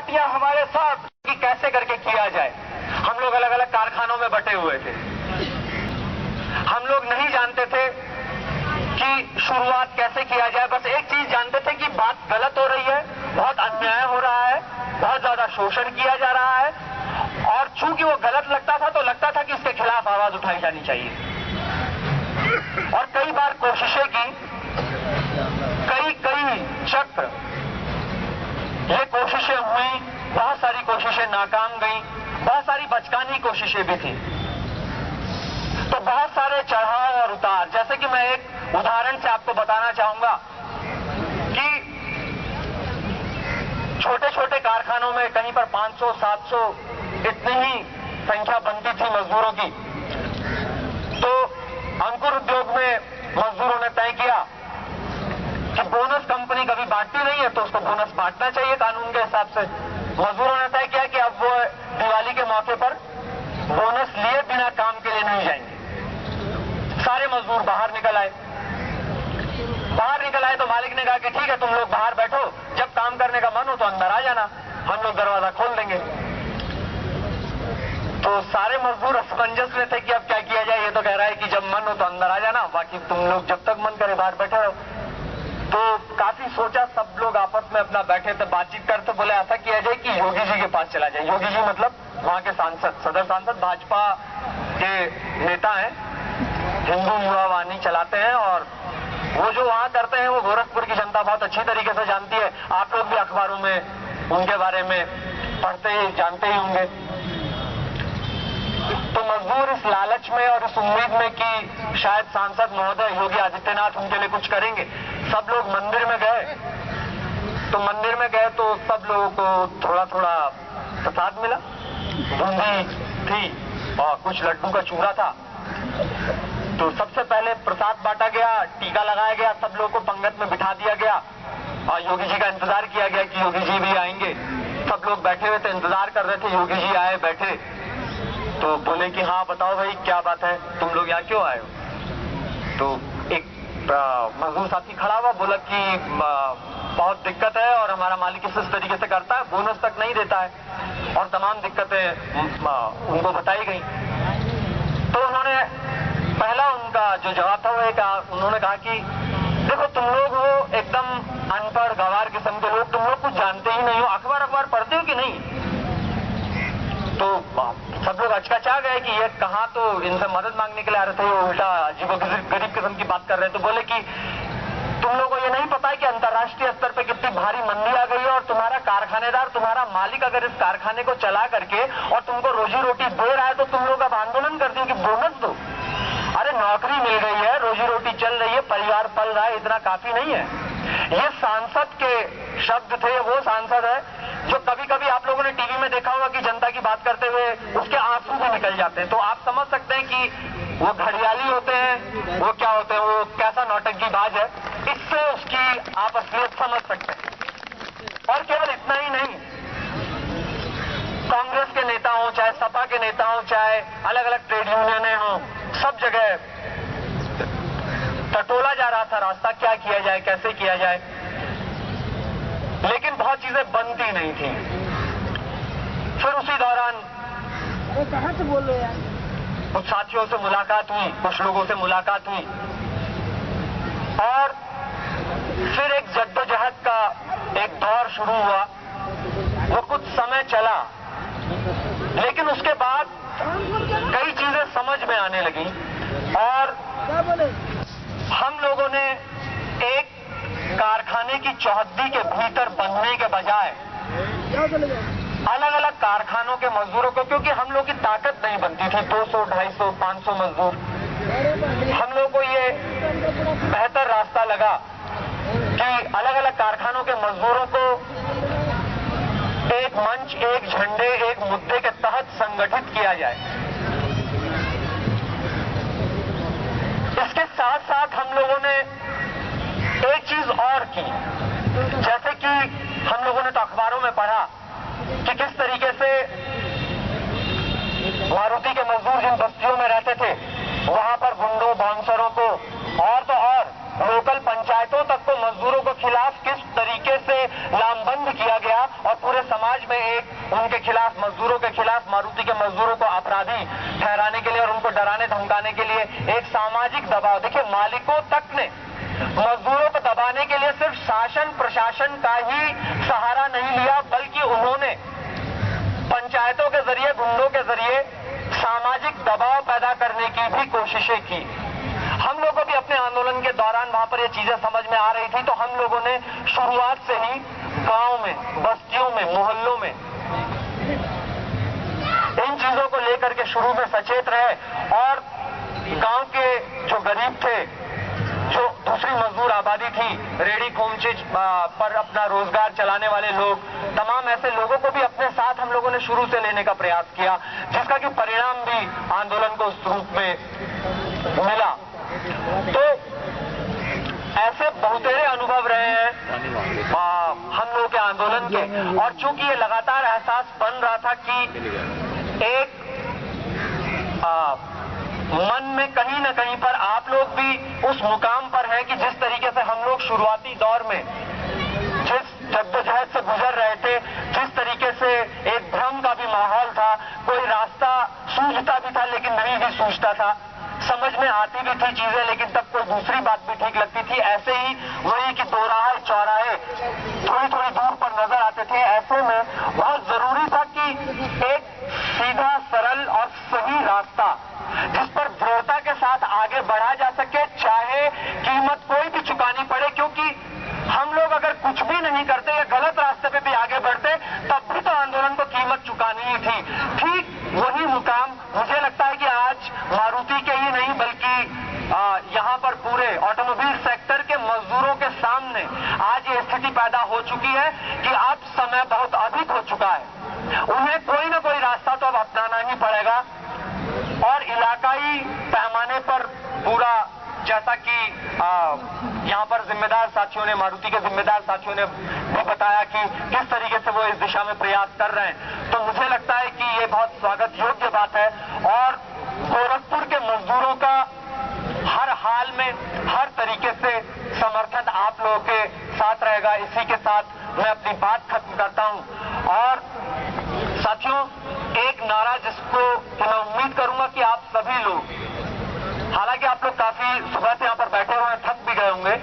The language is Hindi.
पार्टियां हमारे साथ कि कैसे करके किया जाए। हम लोग अलग अलग कारखानों में बटे हुए थे। हम लोग नहीं जानते थे कि शुरुआत कैसे किया जाए। बस एक चीज जानते थे कि बात गलत हो रही है, बहुत अन्याय हो रहा है, बहुत ज्यादा शोषण किया जा रहा है, और चूंकि वो गलत लगता था तो लगता था कि इसके खिलाफ आवाज उठाई जानी चाहिए। और कई बार कोशिशें की, कई चक्र ये कोशिशें हुई, बहुत सारी कोशिशें नाकाम गई, बहुत सारी बचकानी कोशिशें भी थी। तो बहुत सारे चढ़ाव और उतार, जैसे कि मैं एक उदाहरण से आपको बताना चाहूंगा कि छोटे छोटे कारखानों में कहीं पर 500-700 इतनी ही संख्या बनती थी मजदूरों की। तो अंकुर उद्योग में मजदूरों ने तय किया कि बोनस कंपनी कभी बांटती नहीं है तो उसको बोनस बांटना चाहिए कानून के हिसाब से। मजदूरों ने तय किया कि अब वो दिवाली के मौके पर बोनस लिए बिना काम के लिए नहीं जाएंगे। सारे मजदूर बाहर निकल आए। तो मालिक ने कहा कि ठीक है, तुम लोग बाहर बैठो, जब काम करने का मन हो तो अंदर आ जाना, हम लोग दरवाजा खोल देंगे। तो सारे मजदूर असमंजस में थे कि अब क्या किया जाए। ये तो कह रहा है कि जब मन हो तो अंदर आ जाना, बाकी तुम लोग जब तक मन करे बाहर बैठे रहो। तो काफी सोचा, सब लोग आपस में अपना बैठे थे, बातचीत करते, बोले ऐसा किया जाए कि योगी जी के पास चला जाए। योगी जी मतलब वहां के सांसद, सदर सांसद, भाजपा के नेता हैं, हिंदू युवा वाहिनी चलाते हैं, और वो जो वहां करते हैं वो गोरखपुर की जनता बहुत अच्छी तरीके से जानती है। आप लोग भी अखबारों में उनके बारे में पढ़ते ही जानते ही होंगे। तो मजदूर इस लालच में और इस उम्मीद में कि शायद सांसद महोदय योगी आदित्यनाथ उनके लिए कुछ करेंगे, सब लोग मंदिर में गए। तो मंदिर में गए तो सब लोगों को थोड़ा थोड़ा प्रसाद मिला, बूंदी थी और कुछ लड्डू का चूरा था। तो सबसे पहले प्रसाद बांटा गया, टीका लगाया गया, सब लोगों को पंगत में बिठा दिया गया और योगी जी का इंतजार किया गया कि योगी जी भी आएंगे। सब लोग बैठे हुए थे, इंतजार कर रहे थे, योगी जी आए, बैठे। तो बोले कि हाँ बताओ भाई क्या बात है, तुम लोग यहाँ क्यों आए हो। तो एक मजदूर साथी खड़ा हुआ, बोला कि बहुत दिक्कत है और हमारा मालिक इस तरीके से करता है, बोनस तक नहीं देता है, और तमाम दिक्कतें उनको बताई गई। तो उन्होंने पहला उनका जो जवाब था वो उन्होंने कहा कि देखो तुम लोग हो एकदम अनपढ़ गंवार किस्म के लोग, तुम लोग कुछ जानते ही नहीं हो, अखबार पढ़ते हो कि नहीं। तो सब लोग अचकचा गए कि ये कहाँ, तो इनसे मदद मांगने के लिए आ रहे थे, वो उल्टा अजीबोगरीब किस्म की बात कर रहे थे। तो बोले कि तुम लोगों को ये नहीं पता है कि अंतर्राष्ट्रीय स्तर पे कितनी भारी मंदी आ गई है, और तुम्हारा कारखानेदार, तुम्हारा मालिक अगर इस कारखाने को चला करके और तुमको रोजी रोटी दे रहा है तो तुम लोग अब आंदोलन कर दिए कि बोनस दो। अरे नौकरी मिल गई है, रोजी रोटी चल रही है, परिवार पल रहा है, इतना काफी नहीं है। ये सांसद के शब्द थे। वो सांसद है जो कभी कभी आप लोगों ने टीवी में देखा होगा कि जनता की बात करते हुए उसके आंसू भी निकल जाते हैं। तो आप समझ सकते हैं कि वो घड़ियाली होते हैं, वो क्या होते हैं, वो कैसा नौटंकीबाज है। इससे उसकी आप असलियत समझ सकते हैं। और केवल इतना ही नहीं, कांग्रेस के नेता हो, चाहे सपा के नेता हो, चाहे अलग अलग ट्रेड यूनियनें हो, सब जगह टटोला जा रहा था रास्ता, क्या किया जाए, कैसे किया जाए। लेकिन बहुत चीजें बनती नहीं थी। फिर उसी दौरान कहाँ से बोल रहे यार, कुछ साथियों से मुलाकात हुई, कुछ लोगों से मुलाकात हुई, और फिर एक जद्दोजहद का एक दौर शुरू हुआ। वो कुछ समय चला, लेकिन उसके बाद कई चीजें समझ में आने लगी, और हम लोगों ने एक कारखाने की चौहद्दी के भीतर बंधने के बजाय अलग अलग कारखानों के मजदूरों को, क्योंकि हम लोग की ताकत नहीं बनती थी 200, 250, 500 मजदूर, हम लोग को ये बेहतर रास्ता लगा कि अलग अलग कारखानों के मजदूरों को एक मंच, एक झंडे, एक मुद्दे के तहत संगठित किया जाए। इसके साथ साथ हम लोगों ने एक चीज और की, जैसे कि हम लोगों ने तो अखबारों में पढ़ा कि किस तरीके से मारुति के मजदूर जिन बस्तियों में रहते थे वहां पर गुंडों, बाउंसरों को और तो और लोकल पंचायतों तक को मजदूरों के खिलाफ किस तरीके से लामबंद किया गया, और पूरे समाज में उनके खिलाफ, मजदूरों के खिलाफ, मारुति के मजदूरों को अपराधी ठहराने के लिए और उनको डराने धमकाने के लिए एक सामाजिक दबाव। देखिए, मालिकों तक ने मजदूरों को दबाने के लिए सिर्फ शासन प्रशासन का ही सहारा नहीं लिया, बल्कि उन्होंने पंचायतों के जरिए, गुंडों के जरिए सामाजिक दबाव पैदा करने की भी कोशिशें की। हम लोगों को भी अपने आंदोलन के दौरान वहां पर ये चीजें समझ में आ रही थी, तो हम लोगों ने शुरुआत से ही गांव में, बस्तियों में, मोहल्लों में इन चीजों को लेकर के शुरू में सचेत रहे और गांव के जो गरीब थे, जो दूसरी मजदूर आबादी थी, रेडी खोमचे पर अपना रोजगार चलाने वाले लोग, तमाम ऐसे लोगों को भी अपने साथ हम लोगों ने शुरू से लेने का प्रयास किया, जिसका कि परिणाम भी आंदोलन को उस रूप में मिला। तो ऐसे बहुतेरे अनुभव रहे हैं हम लोगों के आंदोलन के, और चूंकि ये लगातार एहसास बन रहा था कि एक मन में कहीं न कहीं पर आप लोग भी उस मुकाम पर हैं कि जिस तरीके से हम लोग शुरुआती दौर में जिस जद्दोजहद से गुजर रहे थे, जिस तरीके से एक भ्रम का भी माहौल था, कोई रास्ता सूझता भी था लेकिन नहीं भी सूझता था, समझ में आती भी थी चीजें लेकिन तब कोई दूसरी बात भी ठीक लगती थी, ऐसे ही वही कि दोराहे चौराहे थोड़ी थोड़ी दूर पर नजर आते थे। ऐसे में बहुत जरूरी था कि एक सीधा, सरल और सही रास्ता जिस पर दृढ़ता के साथ आगे बढ़ा जा सके, चाहे कीमत कोई भी चुकानी पड़े, क्योंकि हम लोग अगर कुछ भी नहीं करते या गलत रास्ते पे भी आगे बढ़ते तब भी तो आंदोलन को कीमत चुकानी ही थी। ठीक वही मुकाम मुझे लगता है कि आज मारुति के ही नहीं बल्कि यहाँ पर पूरे ऑटोमोबाइल सेक्टर के मजदूरों के सामने आज ये स्थिति पैदा हो चुकी है कि अब समय बहुत अधिक हो चुका है, उन्हें कोई ना कोई रास्ता तो अब अपनाना ही पड़ेगा। और इलाकाई पैमाने पर पूरा, जैसा कि यहाँ पर जिम्मेदार साथियों ने, मारुति के जिम्मेदार साथियों ने भी बताया कि किस तरीके से वो इस दिशा में प्रयास कर रहे हैं, तो मुझे लगता है कि ये बहुत स्वागत योग्य बात है। और गोरखपुर के मजदूरों का हर हाल में, हर तरीके से समर्थन आप लोगों के साथ रहेगा। इसी के साथ मैं अपनी बात खत्म करता हूं। और साथियों, एक नारा जिसको मैं उम्मीद करूंगा कि आप सभी लोग, हालांकि आप लोग काफी सुबह से यहाँ पर बैठे हुए हैं, थक भी गए होंगे,